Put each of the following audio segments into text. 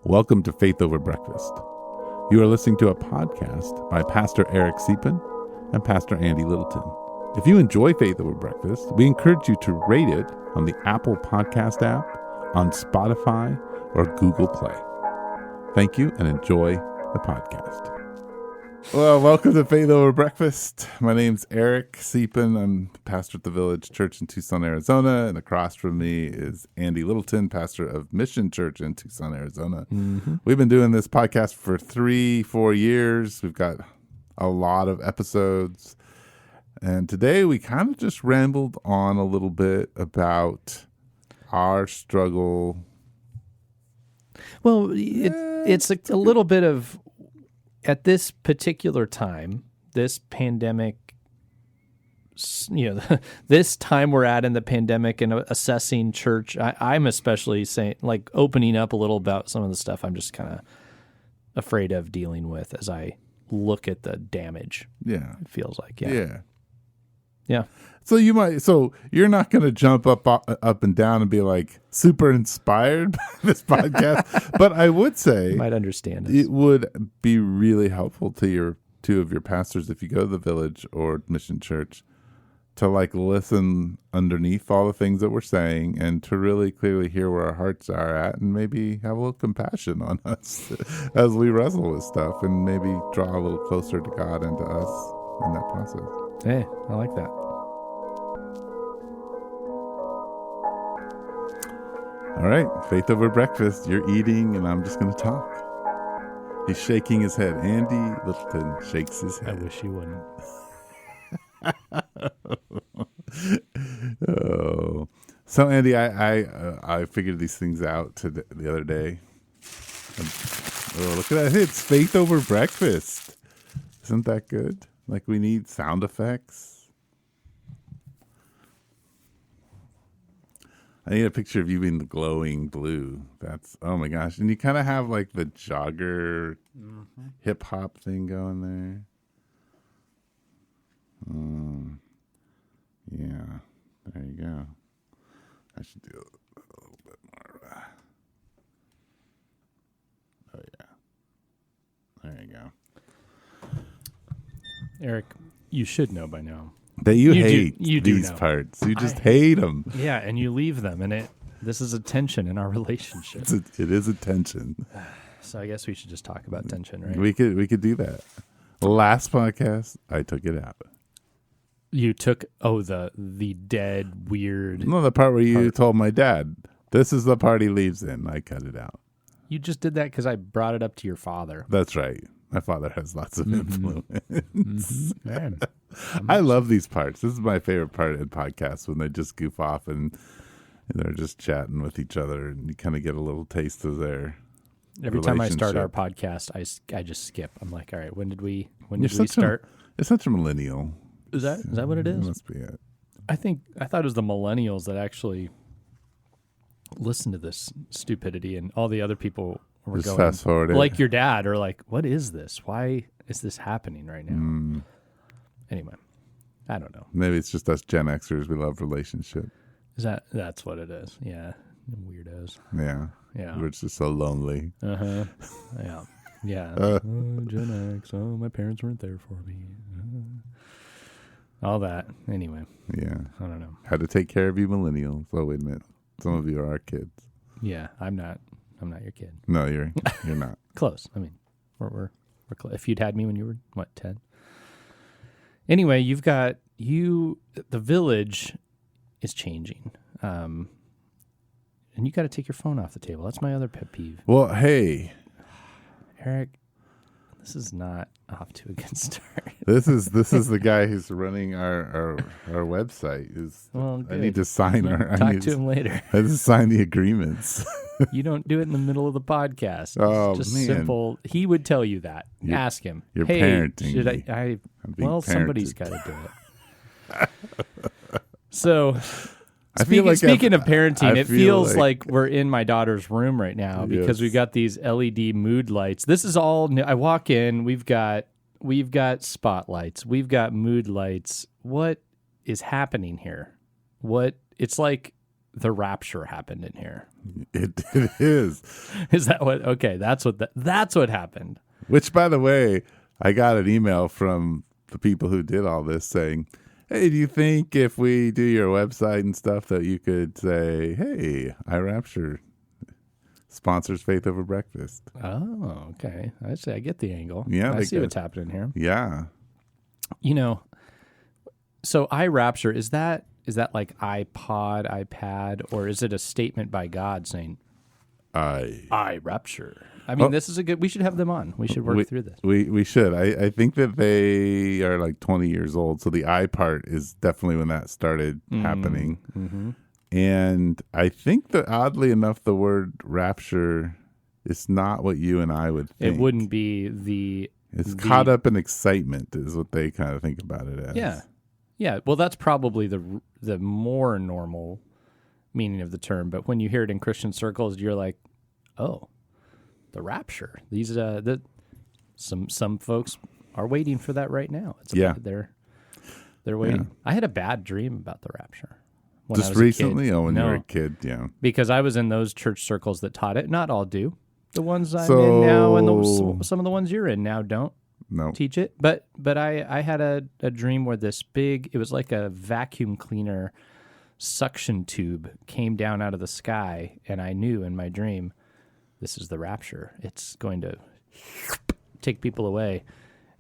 Welcome to Faith Over Breakfast. You are listening to a podcast by Pastor Eric Deepen and Pastor Andy Littleton. If you enjoy Faith Over Breakfast, we encourage you to rate it on the Apple Podcast app, on Spotify, or Google Play. Thank you and enjoy the podcast. Well, welcome to Faith Over Breakfast. My name's Eric Deepen. I'm pastor at the Village Church in Tucson, Arizona, and across from me is Andy Littleton, pastor of Mission Church in Tucson, Arizona. We've been doing this podcast for 3-4 years. We've got a lot of episodes, and today we kind of just rambled on a little bit about our struggle. Well, it's a little bit of, at this particular time, this pandemic, this time we're at in the pandemic and assessing church, I'm especially saying, like, opening up a little about some of the stuff I'm just kind of afraid of dealing with as I look at the damage. Yeah. It feels like, Yeah. So you're not going to jump up and down and be like super inspired by this podcast, but I would say you might understand us. It would be really helpful to two of your pastors if you go to the Village or Mission Church to like listen underneath all the things that we're saying and to really clearly hear where our hearts are at and maybe have a little compassion on us as we wrestle with stuff and maybe draw a little closer to God and to us in that process. Hey, I like that. All right, Faith Over Breakfast. You're eating, and I'm just going to talk. He's shaking his head. Andy Littleton shakes his head. I wish he wouldn't. Oh, so Andy, I figured these things out the other day. Oh, look at that! It's Faith Over Breakfast. Isn't that good? Like, we need sound effects. I need a picture of you in the glowing blue. That's, oh my gosh. And you kind of have like the jogger hip hop thing going there. Yeah, there you go. I should do a little bit more. Oh yeah. There you go. Eric, you should know by now. That you hate these parts. You just hate them. Yeah, and you leave them, and this is a tension in our relationship. It is a tension. So I guess we should just talk about tension, right? We could do that. Last podcast, I took it out. You took the dead weird. No, the part where you told my dad, "This is the part he leaves in." I cut it out. You just did that because I brought it up to your father. That's right. My father has lots of influence. Man. I love these parts. This is my favorite part in podcasts, when they just goof off and they're just chatting with each other, and you kind of get a little taste of their Every time I start our podcast, I just skip. I'm like, all right, when did we start? It's such a millennial. Is that what it is? That must be it. I thought it was the millennials that actually listen to this stupidity, and all the other people were just going, fast forward it. Like your dad, or like, what is this? Why is this happening right now? Anyway, I don't know. Maybe it's just us Gen Xers. We love relationship. That's what it is? Yeah, weirdos. Yeah. We're just so lonely. Yeah. Yeah. Gen X. Oh, my parents weren't there for me. All that. Anyway. Yeah. I don't know. Had to take care of you millennials. Oh, wait a minute. Some of you are our kids. Yeah, I'm not your kid. No, you're not. Close. I mean, we're close. If you'd had me when you were 10. Anyway, you've got the Village is changing. And you got to take your phone off the table. That's my other pet peeve. Well, hey, Eric, this is not off to a good start. This is the guy who's running our website. I need to sign Talk to him later. I need to sign the agreements. You don't do it in the middle of the podcast. Oh, just man. Simple. He would tell you that. Ask him. You're hey, parenting. Should me. Well, parented. somebody's got to do it. So, Speaking of parenting, it feels like we're in my daughter's room right now because we've got these LED mood lights. This is all new. I walk in, we've got spotlights, we've got mood lights. What is happening here? It's like the rapture happened in here. It is. Is that what? Okay, that's what happened. Which, by the way, I got an email from the people who did all this saying, hey, do you think if we do your website and stuff that you could say, hey, iRapture sponsors Faith Over Breakfast? Oh, okay. I get the angle. Yeah, I see what's happening here. Yeah. So iRapture, is that like iPod, iPad, or is it a statement by God saying, iRapture? I mean, this is we should have them on. We should work through this. We should. I think that they are like 20 years old. So the I part is definitely when that started happening. Mm-hmm. And I think that oddly enough, the word rapture is not what you and I would think. It wouldn't be It's caught up in excitement is what they kind of think about it as. Yeah. Yeah. Well, that's probably the more normal meaning of the term. But when you hear it in Christian circles, you're like, oh, the rapture. These some folks are waiting for that right now. They're waiting. Yeah. I had a bad dream about the rapture. Just recently? When you were a kid, yeah. Because I was in those church circles that taught it. Not all do. The ones I'm in now and some of the ones you're in now don't teach it. But I had a dream where this it was like a vacuum cleaner suction tube came down out of the sky, and I knew in my dream, this is the rapture. It's going to take people away.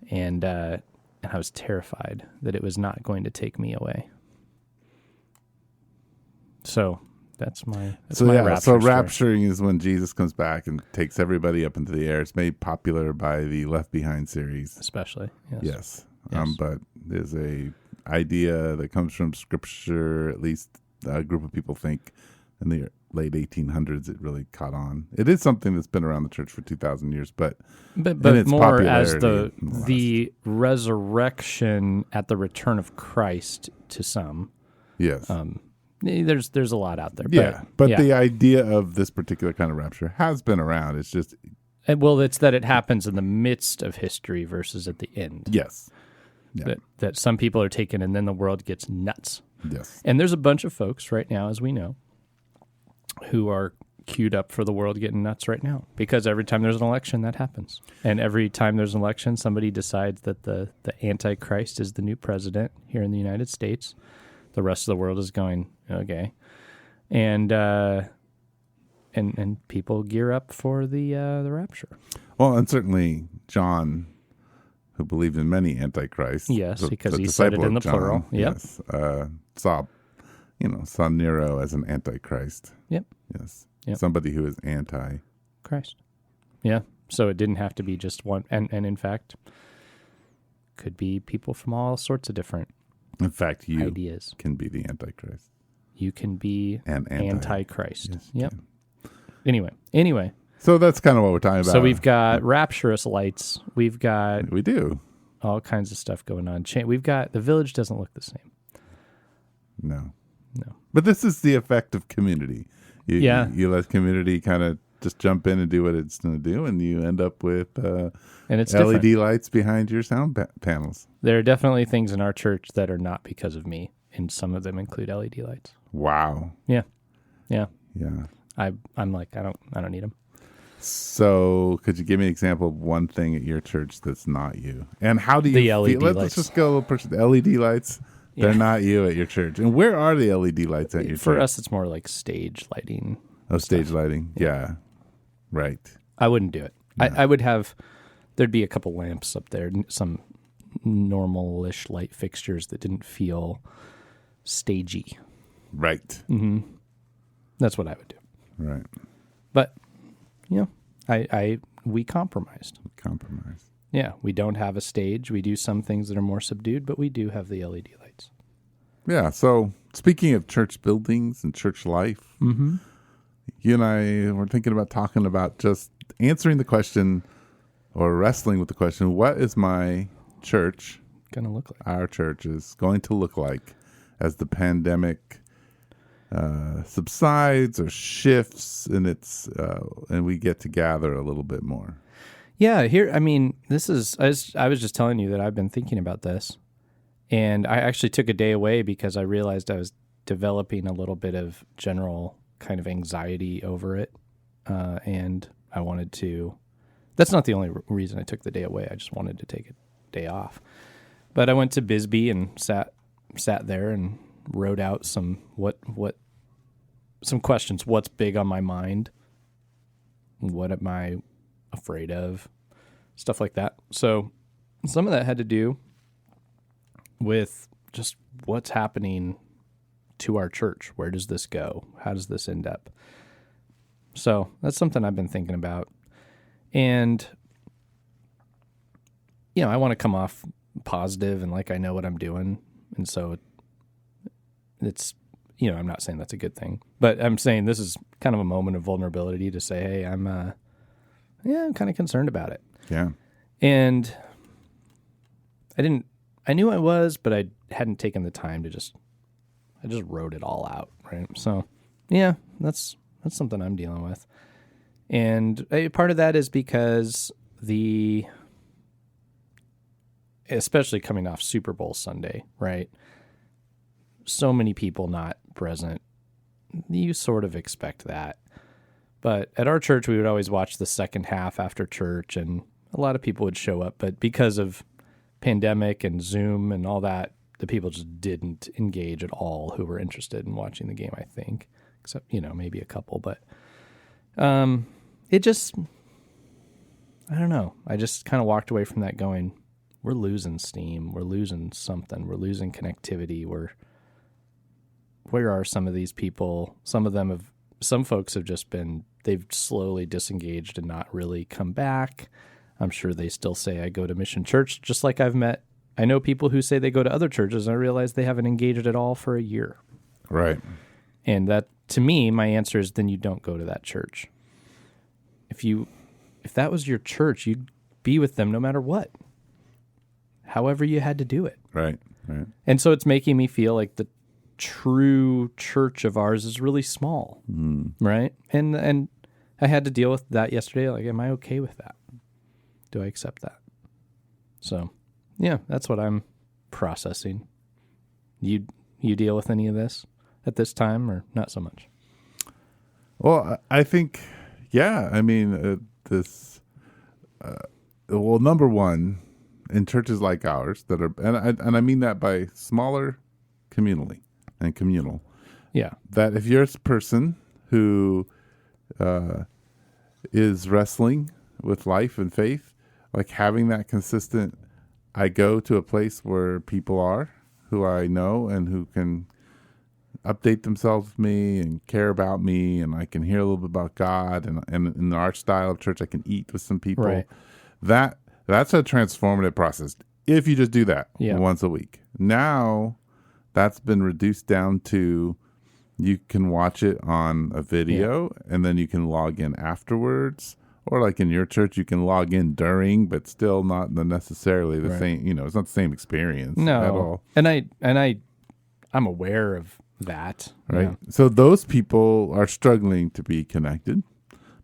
And I was terrified that it was not going to take me away. So that's my rapture. So rapturing is when Jesus comes back and takes everybody up into the air. It's made popular by the Left Behind series, especially. Yes. But there's a idea that comes from Scripture. At least a group of people think in the late 1800s it really caught on. It is something that's been around the church for 2,000 years, but more as the resurrection at the return of Christ to some. Yes. There's a lot out there. But the idea of this particular kind of rapture has been around. It's just... it's that it happens in the midst of history versus at the end. Yes. Yeah. That some people are taken and then the world gets nuts. Yes. And there's a bunch of folks right now, as we know, who are queued up for the world getting nuts right now. Because every time there's an election, that happens. And every time there's an election, somebody decides that the Antichrist is the new president here in the United States. The rest of the world is going, okay. And people gear up for the rapture. Well, and certainly John, who believed in many antichrists. Yes, because he said it in the plural. Yep. Yes. Saw Nero as an antichrist. Yep. Yes. Yep. Somebody who is anti-Christ. Yeah. So it didn't have to be just one. And in fact, could be people from all sorts of different ideas. Can be the antichrist. You can be an antichrist. Yes, yep. Anyway. So that's kind of what we're talking about. So we've got rapturous lights. We do all kinds of stuff going on. We've got the village doesn't look the same. No. But this is the effect of community. You let community kind of just jump in and do what it's going to do, and you end up with and it's LED different. lights behind your sound panels. There are definitely things in our church that are not because of me, and some of them include LED lights. Wow. Yeah. I'm like, I don't need them. So, could you give me an example of one thing at your church that's not you? And how do you LED feel? lights. Let's just go the LED lights. They're not you at your church. And where are the LED lights at your church? For us, it's more like stage lighting. Oh, stage lighting. Yeah. Right. I wouldn't do it. No. I would have, there'd be a couple lamps up there, some normal-ish light fixtures that didn't feel stagey. Right. Mm-hmm. That's what I would do. Right. But, we compromised. Yeah, we don't have a stage. We do some things that are more subdued, but we do have the LED lights. Yeah, so speaking of church buildings and church life, mm-hmm. you and I were thinking about talking about just answering the question or wrestling with the question, what is my church going to look like? Our church is going to look like as the pandemic subsides or shifts and we get to gather a little bit more. Yeah, this is, I was just telling you that I've been thinking about this, and I actually took a day away because I realized I was developing a little bit of general kind of anxiety over it. And I wanted to, that's not the only reason I took the day away. I just wanted to take a day off. But I went to Bisbee and sat there and wrote out some questions. What's big on my mind? What am I afraid of? Stuff like that. So some of that had to do with just what's happening to our church. Where does this go? How does this end up? So that's something I've been thinking about. And, I want to come off positive and like I know what I'm doing. And so it's, I'm not saying that's a good thing, but I'm saying this is kind of a moment of vulnerability to say, hey, I'm kind of concerned about it. Yeah. And I knew I was, but I hadn't taken the time to I just wrote it all out. Right. So yeah, that's something I'm dealing with. And part of that is because especially coming off Super Bowl Sunday, right? So many people not present. You sort of expect that. But at our church, we would always watch the second half after church, and a lot of people would show up. But because of pandemic and Zoom and all that, the people just didn't engage at all who were interested in watching the game, I think. Except, maybe a couple. But it just, I don't know. I just kind of walked away from that going, we're losing steam. We're losing something. We're losing connectivity. Where are some of these people? Some folks have just they've slowly disengaged and not really come back. I'm sure they still say, I go to Mission Church, just like I know people who say they go to other churches, and I realize they haven't engaged at all for a year. Right. And that, to me, my answer is then you don't go to that church. If that was your church, you'd be with them no matter what. However you had to do it. Right. And so it's making me feel like the true church of ours is really small, right? And I had to deal with that yesterday. Like, am I okay with that? Do I accept that? So, yeah, that's what I'm processing. You deal with any of this at this time, or not so much? Well, I think, yeah. I mean, number one, in churches like ours that are, and I mean that by smaller communal, yeah, that if you're a person who is wrestling with life and faith, like having that consistent, I go to a place where people are who I know and who can update themselves with me and care about me, and I can hear a little bit about God, and in our style of church I can eat with some people. Right. That's a transformative process if you just do that once a week. Now that's been reduced down to you can watch it on a video and then you can log in afterwards, or like in your church you can log in during, but still not necessarily the same. It's not the same experience at all. And I'm aware of that. Right. Yeah. So those people are struggling to be connected.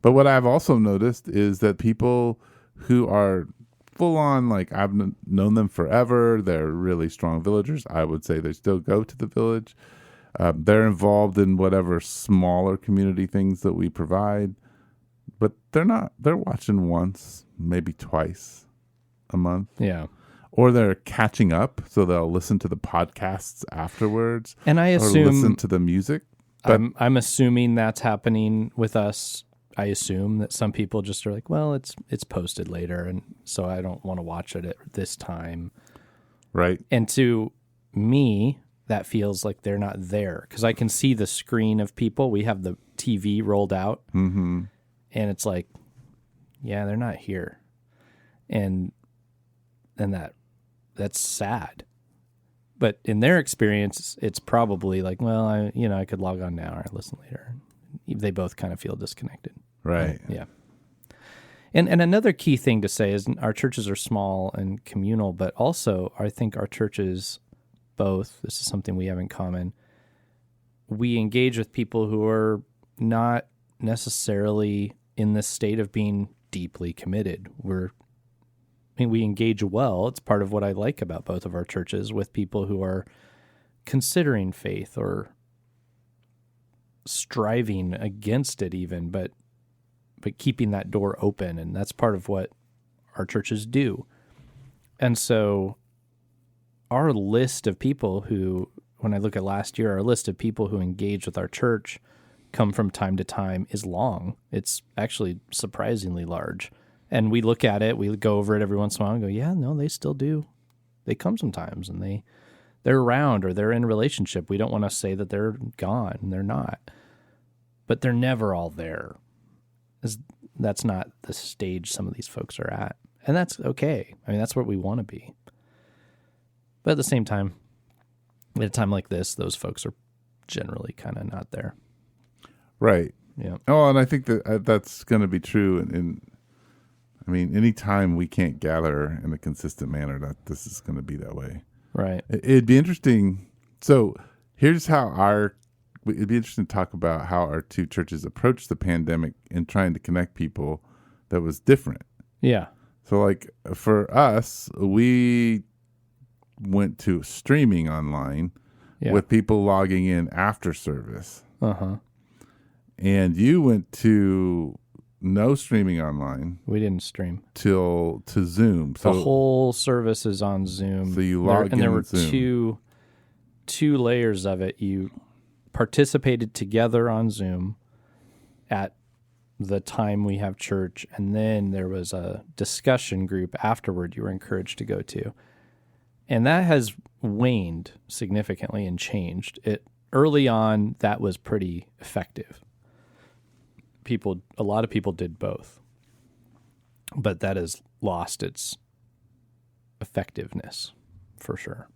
But what I've also noticed is that people who are full on, like I've known them forever, they're really strong villagers. I would say they still go to the village. They're involved in whatever smaller community things that we provide, but they're watching once, maybe twice a month. Yeah. Or they're catching up, so they'll listen to the podcasts afterwards. And I assume, or listen to the music. But I'm assuming that's happening with us. I assume that some people just are like, well, it's posted later, and so I don't want to watch it at this time. Right. And to me, that feels like they're not there, because I can see the screen of people. We have the TV rolled out, and it's like, yeah, they're not here. And that's sad. But in their experience, it's probably like, well, I could log on now or listen later. They both kind of feel disconnected. Right. Yeah. And another key thing to say is our churches are small and communal, but also I think our churches both, this is something we have in common, we engage with people who are not necessarily in this state of being deeply committed. We engage well. It's part of what I like about both of our churches, with people who are considering faith or striving against it even, but keeping that door open. And that's part of what our churches do. And so our list of people who, when I look at last year, our list of people who engage with our church come from time to time is long. It's actually surprisingly large. And we look at it, we go over it every once in a while and go, yeah, no, they still do. They come sometimes and they're around or they're in a relationship. We don't want to say that they're gone. They're not. But they're never all there. That's not the stage some of these folks are at. And that's okay. I mean, that's what we want to be. But at the same time, at a time like this, those folks are generally kind of not there. Right. Yeah. Oh, and I think that that's going to be true. I mean, anytime we can't gather in a consistent manner, that this is going to be that way. Right. It'd be interesting. So here's how it'd be interesting to talk about how our two churches approached the pandemic and trying to connect people that was different. Yeah. So like for us, we went to streaming online with people logging in after service. Uh-huh. And you went to no streaming online. We didn't stream. To Zoom. So the whole service is on Zoom. So you logged in and there were Zoom. two layers of it. You participated together on Zoom at the time we have church, and then there was a discussion group afterward you were encouraged to go to. And that has waned significantly and changed. Early on, that was pretty effective. A lot of people did both, but that has lost its effectiveness for sure.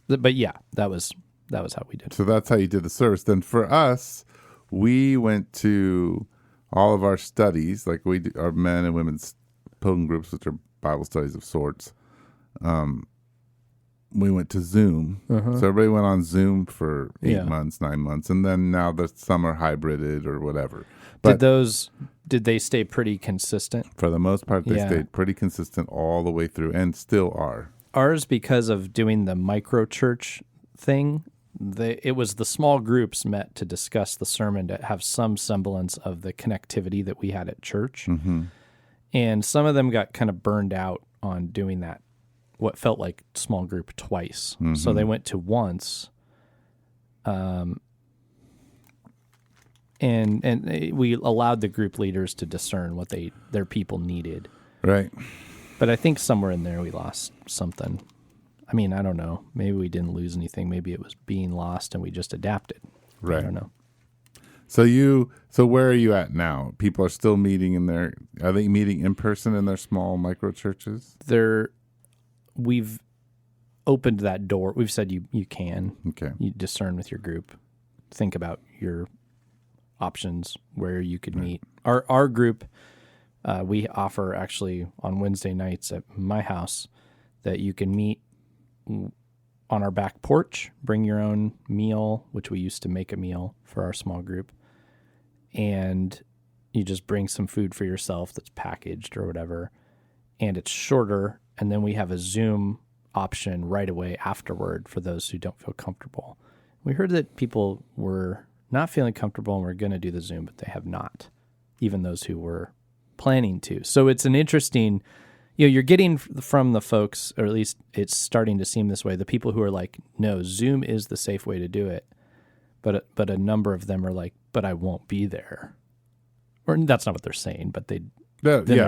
But yeah, that was how we did it. So that's how you did the service. Then for us, we went to all of our studies, like our men and women's pilgrim groups, which are Bible studies of sorts. We went to Zoom. Uh-huh. So everybody went on Zoom for 8 months, 9 months, and then now some are hybrided or whatever. But did they stay pretty consistent? For the most part, they stayed pretty consistent all the way through and still are. Ours, because of doing the micro church thing, it was the small groups met to discuss the sermon to have some semblance of the connectivity that we had at church. Mm-hmm. And some of them got kind of burned out on doing that, what felt like small group twice. Mm-hmm. So they went to once. And we allowed the group leaders to discern what their people needed. Right. But I think somewhere in there we lost something. I mean, I don't know. Maybe we didn't lose anything. Maybe it was being lost and we just adapted. Right. I don't know. So where are you at now? People are still meeting are they meeting in person in their small micro churches? We've opened that door. We've said you can. Okay. You discern with your group. Think about your options where you could meet. Our group, we offer actually on Wednesday nights at my house that you can meet on our back porch, bring your own meal, which we used to make a meal for our small group, and you just bring some food for yourself that's packaged or whatever, and it's shorter, and then we have a Zoom option right away afterward for those who don't feel comfortable. We heard that people were not feeling comfortable and were going to do the Zoom, but they have not, even those who were planning to. So it's an interesting, you're getting from the folks, or at least it's starting to seem this way, the people who are like, no, Zoom is the safe way to do it. But a number of them are like, but I won't be there. Or that's not what they're saying, but they're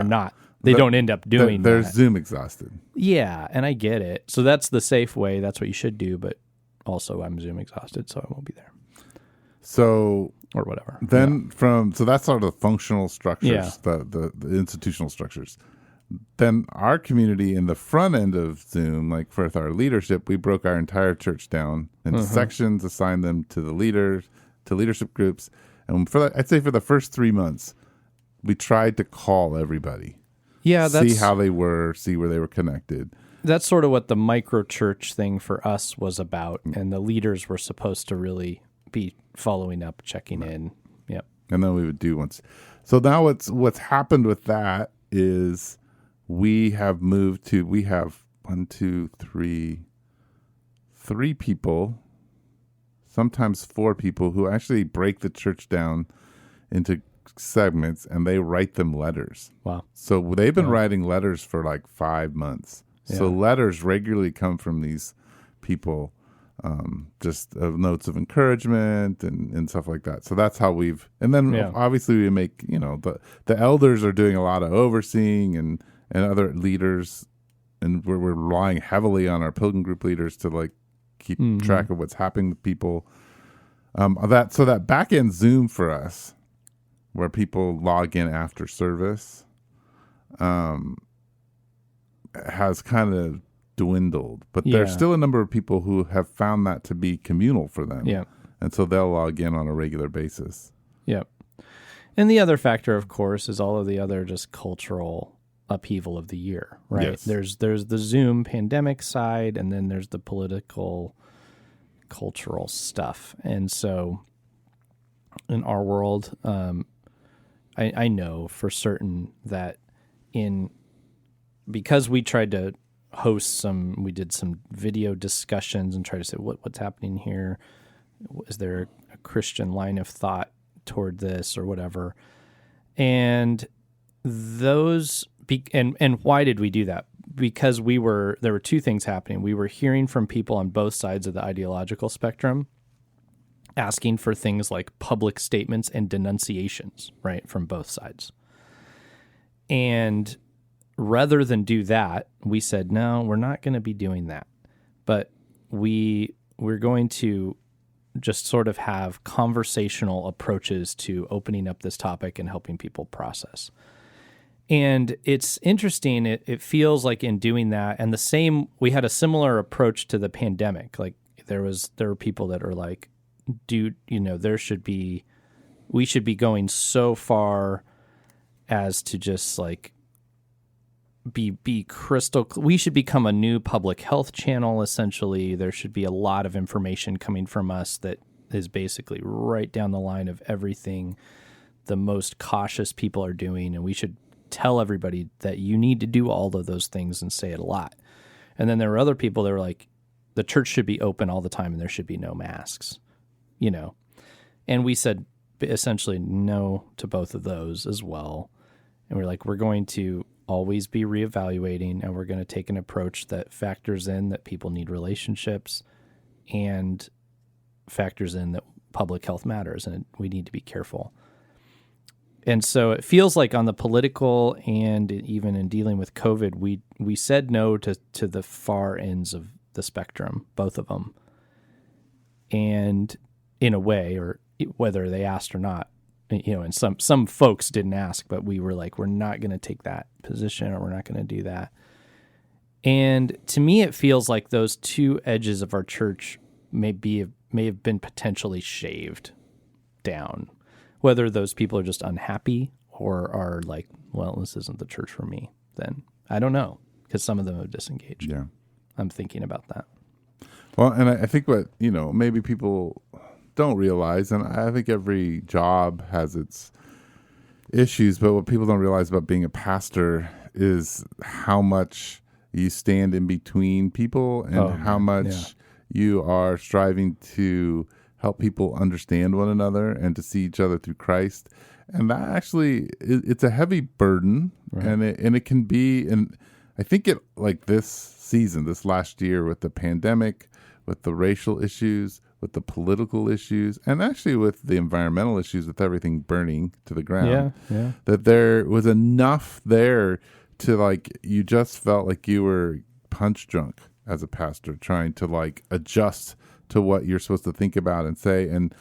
not. They don't end up doing they're that. Zoom exhausted. Yeah, and I get it. So that's the safe way. That's what you should do. But also I'm Zoom exhausted, so I won't be there. So or whatever. Then so that's sort of the functional structures, the institutional structures. Then our community in the front end of Zoom, like with our leadership, we broke our entire church down into sections, assigned them to the leaders, to leadership groups. And I'd say for the first 3 months, we tried to call everybody. Yeah, see how they were, see where they were connected. That's sort of what the micro church thing for us was about. And the leaders were supposed to really be following up, checking in. Yep. And then we would do once. So now what's happened with that is we have three people, sometimes 4 people who actually break the church down into segments, and they write them letters. Wow. So they've been writing letters for like 5 months. Yeah. So letters regularly come from these people, just notes of encouragement and stuff like that. So that's how and then obviously we make, the elders are doing a lot of overseeing and other leaders, and we're relying heavily on our pilgrim group leaders to like keep track of what's happening with people. That back end Zoom for us, where people log in after service, has kind of dwindled, but there's still a number of people who have found that to be communal for them. Yeah. And so they'll log in on a regular basis. Yep. And the other factor, of course, is all of the other just cultural upheaval of the year, right? Yes. There's the Zoom pandemic side, and then there's the political, cultural stuff. And so in our world, I know for certain that because we tried to we did some video discussions and try to say what's happening here. Is there a Christian line of thought toward this or whatever? And and why did we do that? Because there were 2 things happening. We were hearing from people on both sides of the ideological spectrum, asking for things like public statements and denunciations, right, from both sides. And rather than do that, we said, no, we're not going to be doing that. But we're going to just sort of have conversational approaches to opening up this topic and helping people process. And it's interesting. It feels like in doing that, and we had a similar approach to the pandemic. Like there were people that are like, dude, we should be going so far as to just like be crystal. We should become a new public health channel. Essentially, there should be a lot of information coming from us that is basically right down the line of everything the most cautious people are doing, and we should tell everybody that you need to do all of those things and say it a lot. And then there were other people that were like, the church should be open all the time and there should be no masks, And we said essentially no to both of those as well. And we're like, we're going to always be reevaluating, and we're going to take an approach that factors in that people need relationships and factors in that public health matters and we need to be careful. And so it feels like on the political and even in dealing with COVID, we said no to the far ends of the spectrum, both of them. And in a way, or whether they asked or not, and some folks didn't ask, but we were like, we're not going to take that position, or we're not going to do that. And to me, it feels like those 2 edges of our church may have been potentially shaved down. Whether those people are just unhappy or are like, well, this isn't the church for me, then I don't know, because some of them have disengaged. Yeah, I'm thinking about that. Well, and I think what, maybe people don't realize, and I think every job has its issues, but what people don't realize about being a pastor is how much you stand in between people and how much you are striving to help people understand one another and to see each other through Christ. And that actually, it's a heavy burden, right. and it can be, and I think it, like this last year with the pandemic, with the racial issues, with the political issues, and actually with the environmental issues, with everything burning to the ground, that there was enough there to like, you just felt like you were punch drunk as a pastor, trying to like adjust to what you're supposed to think about and say, and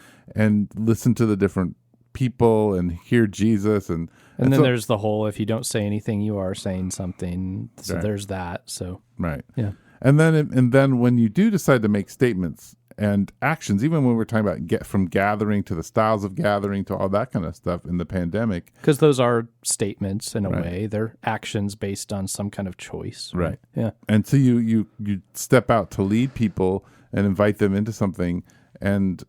listen to the different people and hear Jesus. And then so, there's the whole, if you don't say anything, you are saying something. So there's that. So, right. Yeah. And then when you do decide to make statements and actions, even when we're talking about from gathering to the styles of gathering to all that kind of stuff in the pandemic. Because those are statements in a way. They're actions based on some kind of choice. Right. Yeah. And so you step out to lead people and invite them into something. And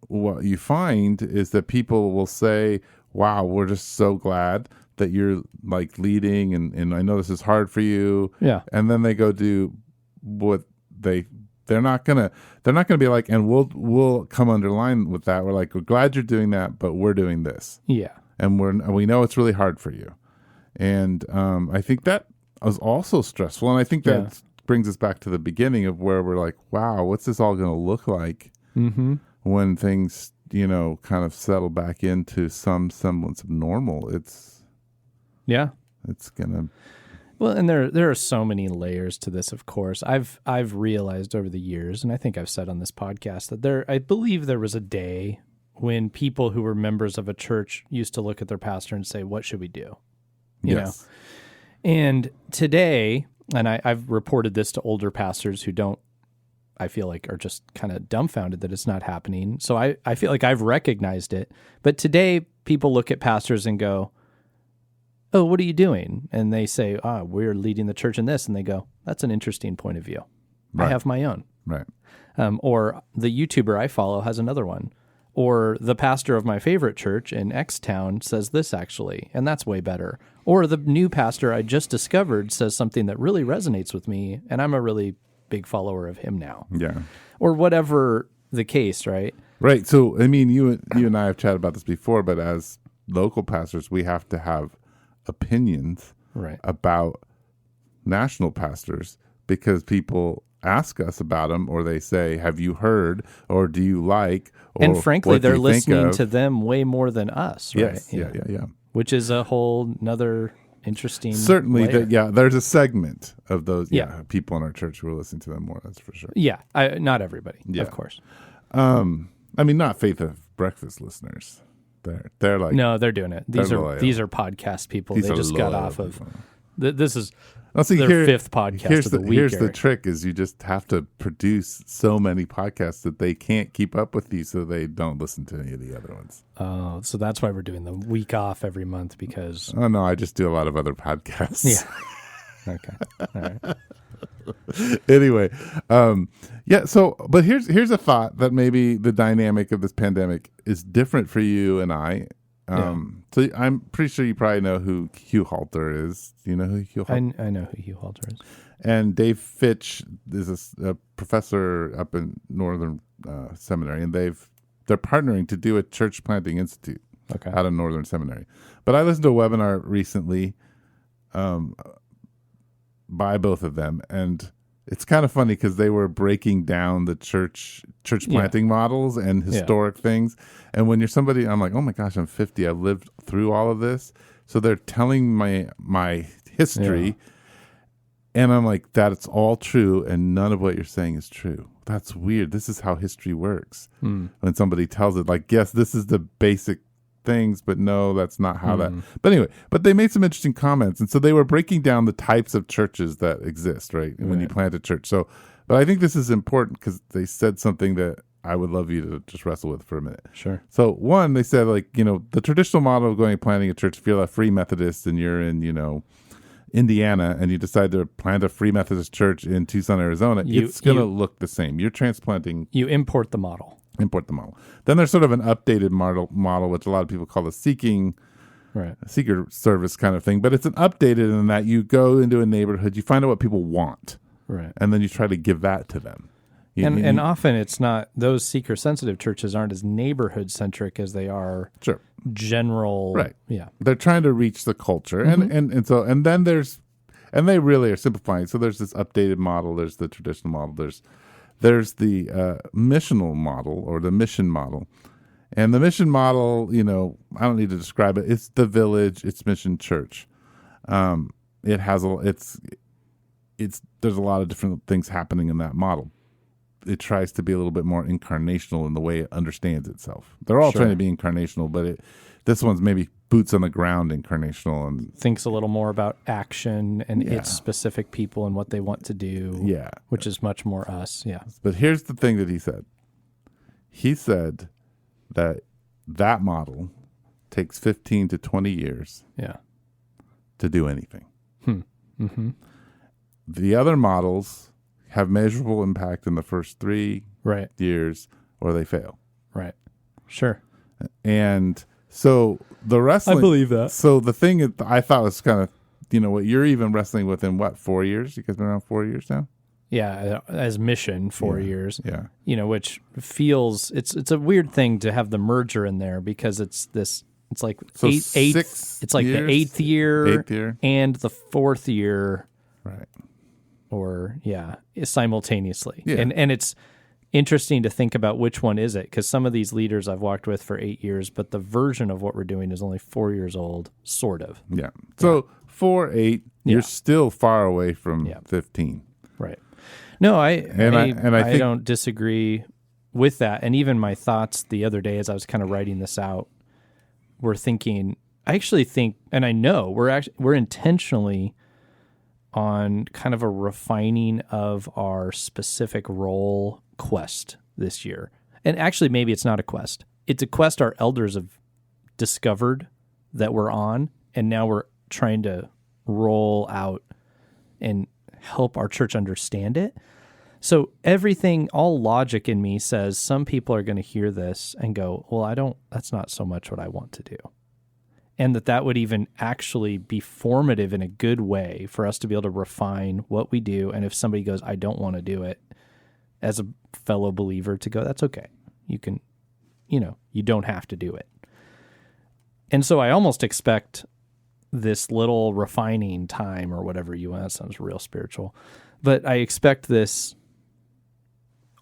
what you find is that people will say, wow, we're just so glad that you're like leading, and I know this is hard for you. Yeah. And then they go do what they they're not gonna be like, and we'll come underline with that. We're like, we're glad you're doing that, but we're doing this. Yeah. And we know it's really hard for you. And I think that was also stressful. And I think that brings us back to the beginning of where we're like, wow, what's this all going to look like when things, kind of settle back into some semblance of normal? It's going to. Well, and there are so many layers to this, of course. I've realized over the years, and I think I've said on this podcast, that I believe there was a day when people who were members of a church used to look at their pastor and say, what should we do? You know? And today, and I've reported this to older pastors who I feel like are just kind of dumbfounded that it's not happening. So I feel like I've recognized it. But today, people look at pastors and go, oh, what are you doing? And they say, we're leading the church in this. And they go, that's an interesting point of view. Right. I have my own. Right. Or the YouTuber I follow has another one. Or the pastor of my favorite church in X town says this actually, and that's way better. Or the new pastor I just discovered says something that really resonates with me, and I'm a really big follower of him now. Yeah. Or whatever the case, right? Right. So, I mean, you and I have chatted about this before, but as local pastors, we have to have opinions about national pastors because people ask us about them, or they say, have you heard, or do you like, or and frankly, they're listening to of them way more than us, right? Yes, yeah. Which is a whole nother interesting certainly layer. There's a segment of those people in our church who are listening to them more, that's for sure. Not everybody, of course. I mean, not Faith of Breakfast listeners. They're like, no, they're doing it. These are podcast people. They just got off of this is their fifth podcast of the week. Here's the trick: is you just have to produce so many podcasts that they can't keep up with you, so they don't listen to any of the other ones. Oh, so that's why we're doing the week off every month because. Oh no, I just do a lot of other podcasts. Yeah. Okay. All right. Anyway, So, but here's a thought that maybe the dynamic of this pandemic is different for you and I. So I'm pretty sure you probably know who Hugh Halter is. Do you know who Hugh Halter? I know who Hugh Halter is. And Dave Fitch is a professor up in Northern Seminary, and they're partnering to do a church planting institute out of Northern Seminary. But I listened to a webinar recently by both of them, and it's kind of funny because they were breaking down the church planting models and historic things. And when you're somebody, I'm like, oh my gosh, I'm 50. I've lived through all of this. So they're telling my history, and I'm like, that's all true, and none of what you're saying is true. That's weird. This is how history works. When somebody tells it, like, yes, this is the basic things, but no, that's not how that. But anyway, they made some interesting comments, and so they were breaking down the types of churches that exist, right? When you plant a church. So, but I think this is important because they said something that I would love you to just wrestle with for a minute. Sure. So one, they said, like, the traditional model of going and planting a church, if you're a Free Methodist and you're in, Indiana, and you decide to plant a Free Methodist church in Tucson, Arizona, it's going to look the same. You're transplanting. You import the model. Then there's sort of an updated model, which a lot of people call a seeker service kind of thing. But it's an updated in that you go into a neighborhood, you find out what people want, and then you try to give that to them. And often it's not, those seeker-sensitive churches aren't as neighborhood-centric as they are general. Right. Yeah. They're trying to reach the culture. And then they really are simplifying. So there's this updated model, there's the traditional model, there's the missional model or the mission model. And the mission model, I don't need to describe it. It's the village, it's mission church. It has there's a lot of different things happening in that model. It tries to be a little bit more incarnational in the way it understands itself. They're all trying to be incarnational, but this one's maybe boots on the ground incarnational and thinks a little more about action and its specific people and what they want to do. Yeah. Which is much more us. Yeah. But here's the thing that he said. He said that model takes 15 to 20 years to do anything. Mm-hmm. The other models have measurable impact in the first 3 years, or they fail. Right. Sure. And so the wrestling, I believe that. So the thing that I thought was kind of, what you're even wrestling with in 4 years? You guys been around 4 years now? as mission 4 years. Yeah. Which feels it's a weird thing to have the merger in there because it's like So it's like the eighth year and the fourth year, right? Or simultaneously. Yeah. And it's interesting to think about which one is it, because some of these leaders I've walked with for 8 years, but the version of what we're doing is only 4 years old, sort of. Yeah. So 4, 8, you're still far away from 15. Right. No, I think, don't disagree with that. And even my thoughts the other day as I was kind of writing this out were thinking, I actually think, and I know we're intentionally on kind of a refining of our specific role quest this year. And actually, maybe it's not a quest. It's a quest our elders have discovered that we're on, and now we're trying to roll out and help our church understand it. So everything, all logic in me says some people are going to hear this and go, well, that's not so much what I want to do. And that would even actually be formative in a good way for us to be able to refine what we do. And if somebody goes, I don't want to do it, as a fellow believer to go, that's okay. You can, you don't have to do it. And so I almost expect this little refining time or whatever you want. That sounds real spiritual. But I expect this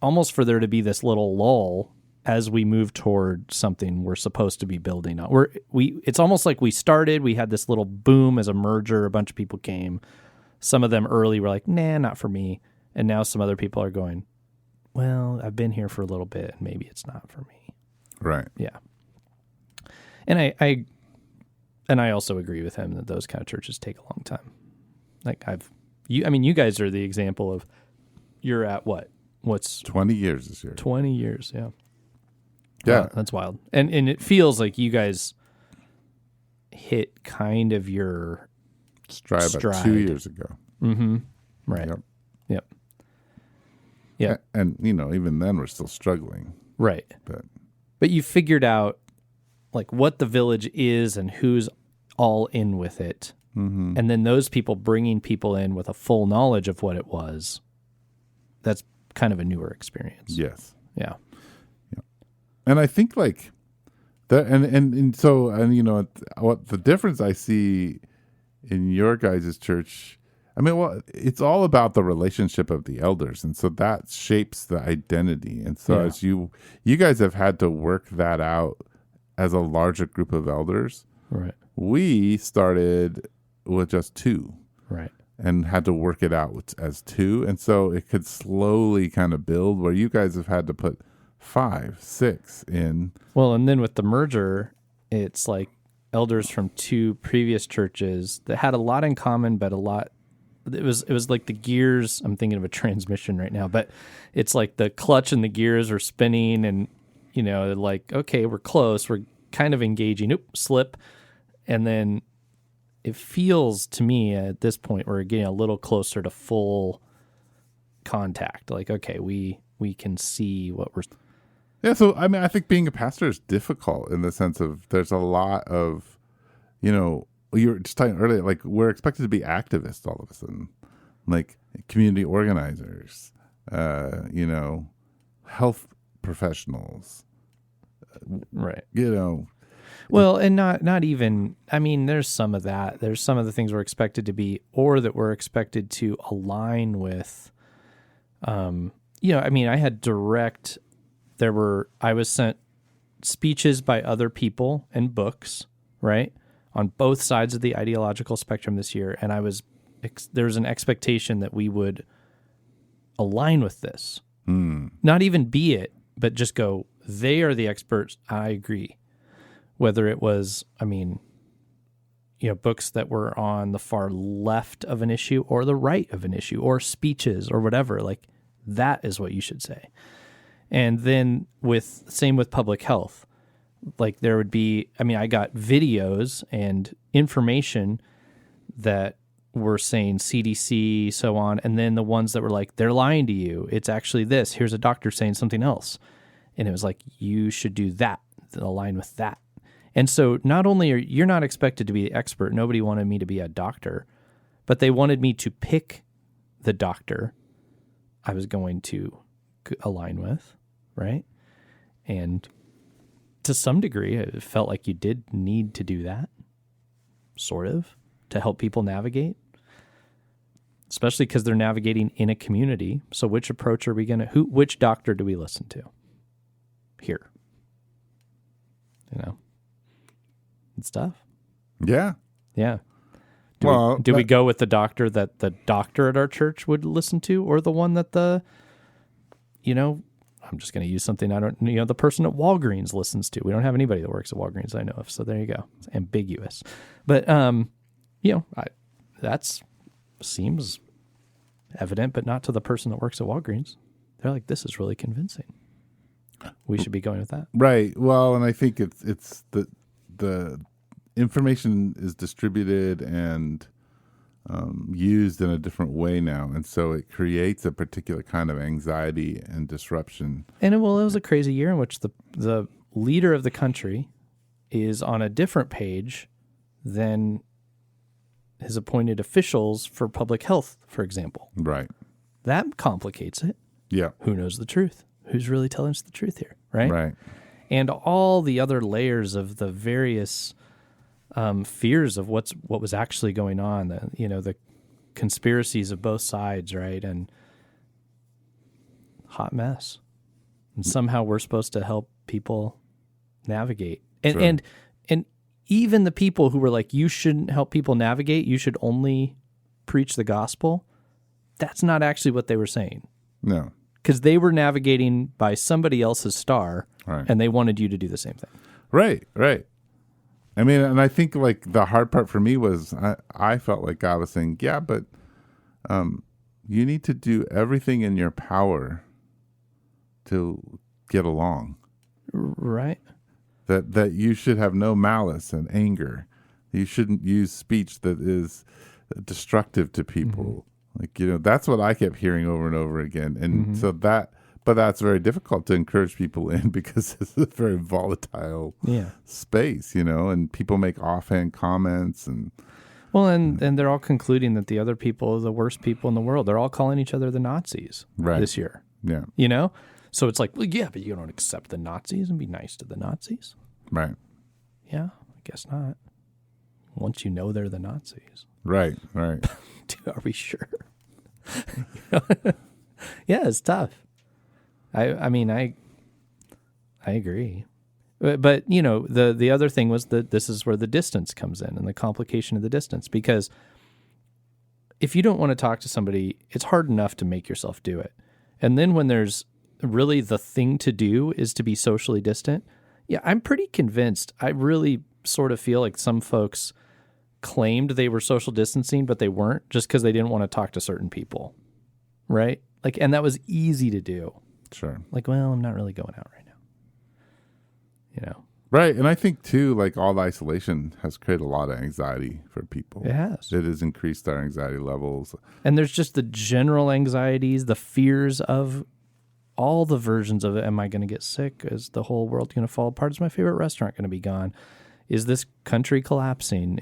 almost for there to be this little lull as we move toward something we're supposed to be building on. It's almost like we had this little boom as a merger. A bunch of people came. Some of them early were like, nah, not for me. And now some other people are going, well, I've been here for a little bit and maybe it's not for me. Right. Yeah. And I also agree with him that those kind of churches take a long time. Like you guys are the example of you're at what's 20 years this year. 20 years. Yeah. Yeah. Wow, that's wild. And it feels like you guys hit kind of your stride about 2 years ago. Mm-hmm. Right. Yep. Yeah. And even then we're still struggling. Right. But you figured out like what the village is and who's all in with it. Mm-hmm. And then those people bringing people in with a full knowledge of what it was. That's kind of a newer experience. Yes. Yeah. And I think like that, and so what the difference I see in your guys' church, it's all about the relationship of the elders, and so that shapes the identity. And so as you guys have had to work that out as a larger group of elders, right? We started with just 2, right, and had to work it out as 2, and so it could slowly kind of build where you guys have had to put 5, 6 in. Well, and then with the merger, it's like elders from 2 previous churches that had a lot in common, but it was like the gears. I'm thinking of a transmission right now, but it's like the clutch and the gears are spinning, and like, okay, we're close, we're kind of engaging. Slip, and then it feels to me at this point we're getting a little closer to full contact. Like, okay, we can see what we're. Yeah, so I think being a pastor is difficult in the sense of there's a lot of, you were just talking earlier, like we're expected to be activists all of a sudden, like community organizers, health professionals, right? Well, and not even. There's some of that. There's some of the things we're expected to be, or that we're expected to align with. I had direct. I was sent speeches by other people and books, right, on both sides of the ideological spectrum this year, and there was an expectation that we would align with this, not even be it, but just go. They are the experts. I agree. Whether it was, books that were on the far left of an issue or the right of an issue or speeches or whatever, like that is what you should say. And then same with public health, like there would be, I got videos and information that were saying CDC, so on. And then the ones that were like, they're lying to you. It's actually this. Here's a doctor saying something else. And it was like, you should do that, align with that. And so not only you're not expected to be the expert, nobody wanted me to be a doctor, but they wanted me to pick the doctor I was going to align with, right? And to some degree, it felt like you did need to do that, sort of, to help people navigate, especially because they're navigating in a community. So which approach are we going to, which doctor do we listen to here? You know, it's tough. Yeah. Yeah. Do we go with the doctor that the doctor at our church would listen to, or the one that I'm just going to use something the person at Walgreens listens to? We don't have anybody that works at Walgreens I know of, so there you go. It's ambiguous. But, that seems evident, but not to the person that works at Walgreens. They're like, this is really convincing. We should be going with that. Right. Well, and I think it's the information is distributed and used in a different way now, and so it creates a particular kind of anxiety and disruption. And it was a crazy year in which the leader of the country is on a different page than his appointed officials for public health, for example. Right. That complicates it. Yeah. Who knows the truth? Who's really telling us the truth here, right? Right. And all the other layers of the various fears of what was actually going on, the conspiracies of both sides, right? And hot mess. And somehow we're supposed to help people navigate. And Sure. and even the people who were like, you shouldn't help people navigate, you should only preach the gospel, that's not actually what they were saying. No. Because they were navigating by somebody else's star, Right. and they wanted you to do the same thing. Right. I mean, and I think like the hard part for me was I felt like God was saying, yeah, but you need to do everything in your power to get along. Right. That you should have no malice and anger. You shouldn't use speech that is destructive to people. Mm-hmm. Like, that's what I kept hearing over and over again. And but that's very difficult to encourage people in because it's a very volatile space, and people make offhand comments and they're all concluding that the other people are the worst people in the world. They're all calling each other the Nazis this year. Yeah. So it's like, well, yeah, but you don't accept the Nazis and be nice to the Nazis. Right. Yeah, I guess not. Once you know they're the Nazis. Right. Are we sure? Yeah, it's tough. I mean, I agree. But the other thing was that this is where the distance comes in and the complication of the distance. Because if you don't want to talk to somebody, it's hard enough to make yourself do it. And then when there's really the thing to do is to be socially distant, I'm pretty convinced. I really sort of feel like some folks claimed they were social distancing, but they weren't, just because they didn't want to talk to certain people, right? Like, and that was easy to do. Sure. Like, well, I'm not really going out right now. Right. And I think too, like all the isolation has created a lot of anxiety for people. It has. It has increased our anxiety levels. And there's just the general anxieties, the fears of all the versions of it. Am I going to get sick? Is the whole world going to fall apart? Is my favorite restaurant going to be gone? Is this country collapsing?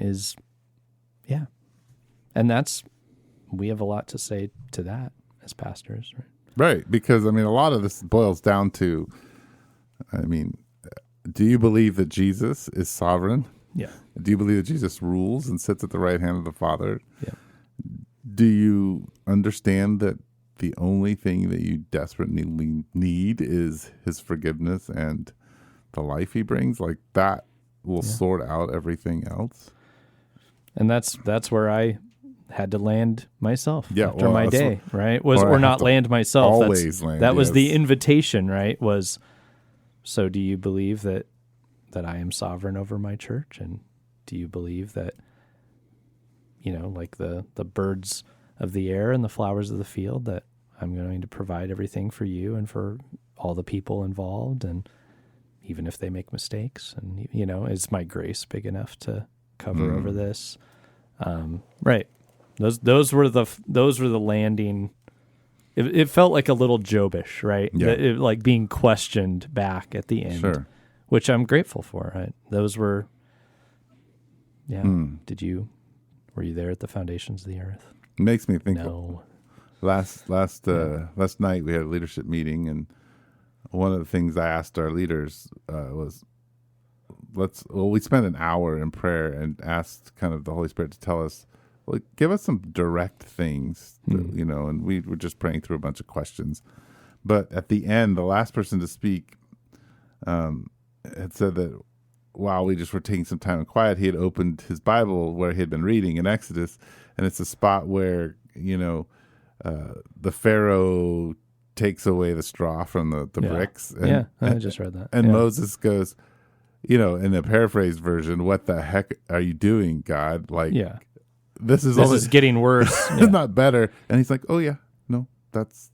And we have a lot to say to that as pastors, right? Right, because I mean, a lot of this boils down to, do you believe that Jesus is sovereign? Yeah. Do you believe that Jesus rules and sits at the right hand of the Father? Yeah. Do you understand that the only thing that you desperately need is his forgiveness and the life he brings? Like that will sort out everything else. And that's where I had to land myself after my day, right? Or not land myself. Always land. That was the invitation, right? So do you believe that I am sovereign over my church? And do you believe that, like the birds of the air and the flowers of the field, that I'm going to provide everything for you and for all the people involved, and even if they make mistakes, and is my grace big enough to cover over this? Right. Those were the landing. It felt like a little Jobish, right? Yeah. Like being questioned back at the end, sure. Which I'm grateful for. Right? Those were, Were you there at the foundations of the earth? Makes me think. No. Last night we had a leadership meeting, and one of the things I asked our leaders was, we spent an hour in prayer and asked kind of the Holy Spirit to tell us, well, give us some direct things, and we were just praying through a bunch of questions. But at the end, the last person to speak had said that while we just were taking some time in quiet, he had opened his Bible where he had been reading in Exodus, and it's a spot where, the Pharaoh takes away the straw from the bricks. And, I just read that. And Moses goes, in the paraphrased version, what the heck are you doing, God? Like, this is getting worse. It's not better. And he's like, oh yeah, no, that's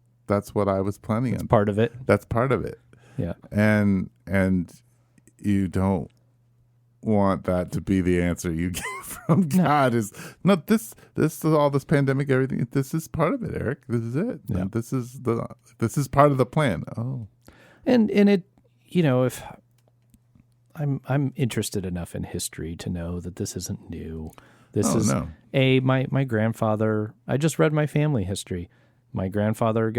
what I was planning on. Part of it. That's part of it. Yeah. And you don't want that to be the answer you get from God. Is not this is all this pandemic, everything. This is part of it, Eric. This is it. Yeah. This is part of the plan. Oh. And it, if I'm interested enough in history to know that this isn't new. My grandfather, I just read my family history. My grandfather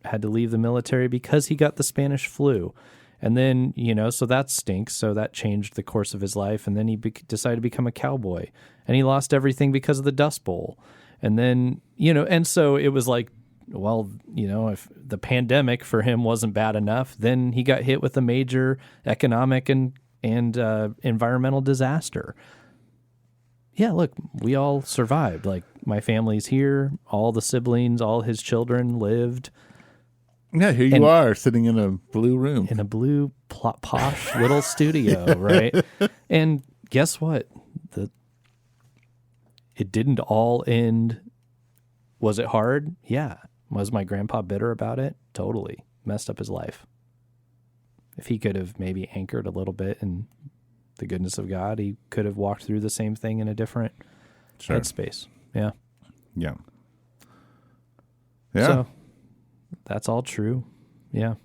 had to leave the military because he got the Spanish flu. And then, so that stinks. So that changed the course of his life. And then he decided to become a cowboy. And he lost everything because of the Dust Bowl. And then, and so it was like, well, if the pandemic for him wasn't bad enough, then he got hit with a major economic and environmental disaster. Yeah, look, we all survived. Like, my family's here. All the siblings, all his children lived. Yeah, here you are sitting in a blue room. In a blue, posh little studio, right? And guess what? It didn't all end. Was it hard? Yeah. Was my grandpa bitter about it? Totally. Messed up his life. If he could have maybe anchored a little bit in the goodness of God, he could have walked through the same thing in a different headspace. Yeah. Yeah. Yeah. So, that's all true. Yeah.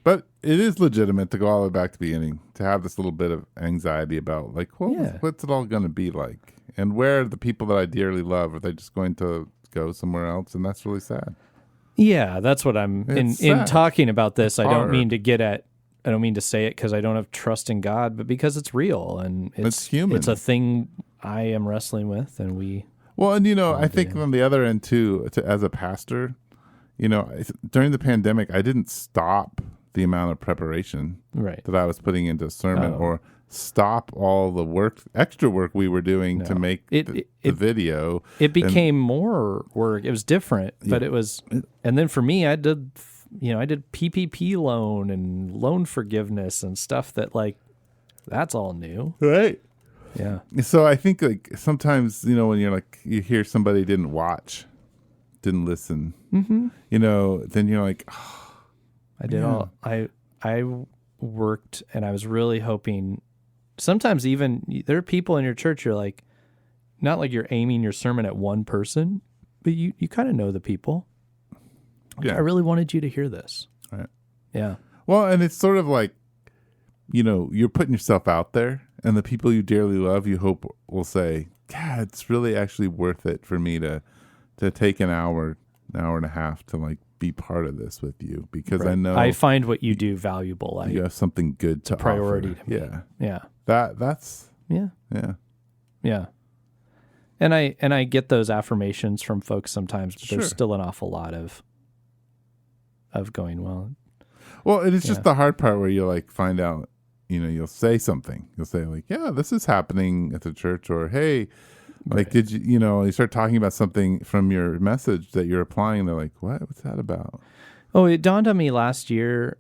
But it is legitimate to go all the way back to the beginning, to have this little bit of anxiety about, like, what's it all going to be like? And where are the people that I dearly love? Are they just going to go somewhere else? And that's really sad. Yeah, that's what in talking about this. I don't mean to say it because I don't have trust in God, but because it's real and it's human. It's a thing I am wrestling with, and I think on the other end too, as a pastor, during the pandemic, I didn't stop the amount of preparation that I was putting into a sermon, or stop all the extra work we were doing to make the video. It became more work. It was different, but it was. And then for me, I did PPP loan and loan forgiveness and stuff that, like, that's all new, right? Yeah. So I think, like, sometimes when you're like, you hear somebody didn't listen, then you're like, oh, I did all. I worked, and I was really hoping. Sometimes even there are people in your church, you're like, not like you're aiming your sermon at one person, but you kind of know the people. Like, I really wanted you to hear this. Right. Yeah. Well, and it's sort of like, you're putting yourself out there, and the people you dearly love, you hope will say, yeah, it's really actually worth it for me to take an hour and a half to, like, be part of this with you, because I know I find what you do valuable. You have something good to priority offer. To me. Yeah. That's Yeah. And I get those affirmations from folks sometimes, but there's still an awful lot of going, well, it is just the hard part where you'll, like, find out, you'll say something. You'll say, like, yeah, this is happening at the church, or, hey, like, did you, you start talking about something from your message that you're applying, and they're like, what's that about? Oh, it dawned on me last year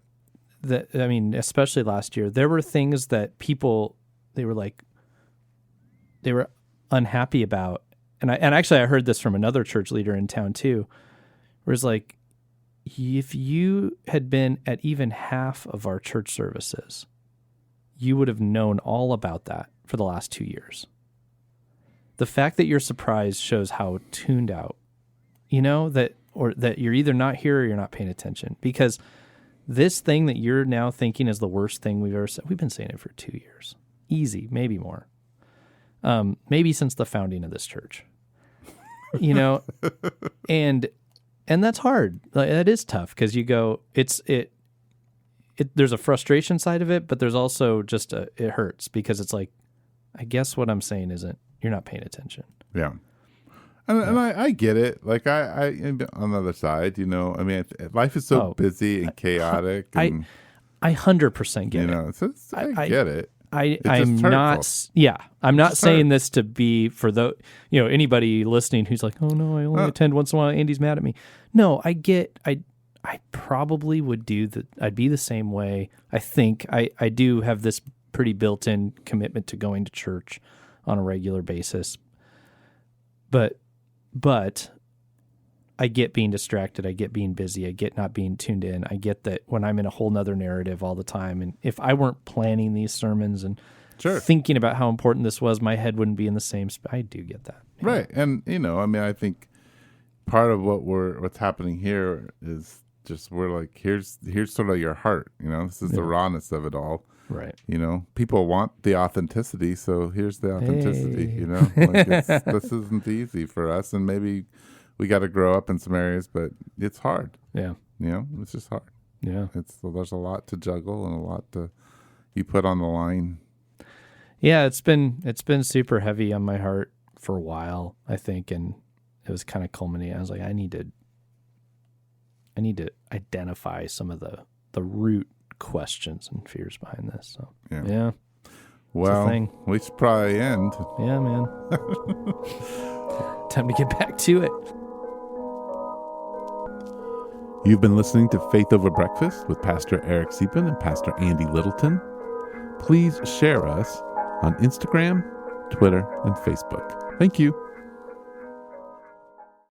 especially last year, there were things that people, they were unhappy about. And actually I heard this from another church leader in town too, where it's like, if you had been at even half of our church services, you would have known all about that for the last 2 years. The fact that you're surprised shows how tuned out, that you're either not here or you're not paying attention, because this thing that you're now thinking is the worst thing we've ever said. We've been saying it for 2 years. Easy, maybe more. Maybe since the founding of this church. you know, and that's hard. Like, that is tough because you go, there's a frustration side of it, but there's also just it hurts because it's like, I guess what I'm saying isn't, you're not paying attention. Yeah. And I get it. Like I on the other side, you know, I mean, life is so busy and chaotic. And, I 100% get it. You know, I get it. I'm not saying this to be for anybody listening who's like, oh no, I only attend once in a while. Andy's mad at me. No, I probably would I'd be the same way. I think I do have this pretty built-in commitment to going to church on a regular basis. But I get being distracted. I get being busy. I get not being tuned in. I get that when I'm in a whole nother narrative all the time. And if I weren't planning these sermons and thinking about how important this was, my head wouldn't be in the same spot. I do get that. Right. And, you know, I mean, I think part of what's happening here is just, we're like, here's sort of your heart, you know, this is the rawness of it all. Right. You know, people want the authenticity. So here's the authenticity, you know, like this isn't easy for us. And maybe we got to grow up in some areas, but it's hard. Yeah. You know, it's just hard. Yeah. There's a lot to juggle and a lot you put on the line. Yeah. It's been super heavy on my heart for a while, I think. And it was kind of culminating. I was like, I need to identify some of the root questions and fears behind this. So, yeah. Well, we should probably end. Yeah, man. Time to get back to it. You've been listening to Faith Over Breakfast with Pastor Eric Siepen and Pastor Andy Littleton. Please share us on Instagram, Twitter, and Facebook. Thank you.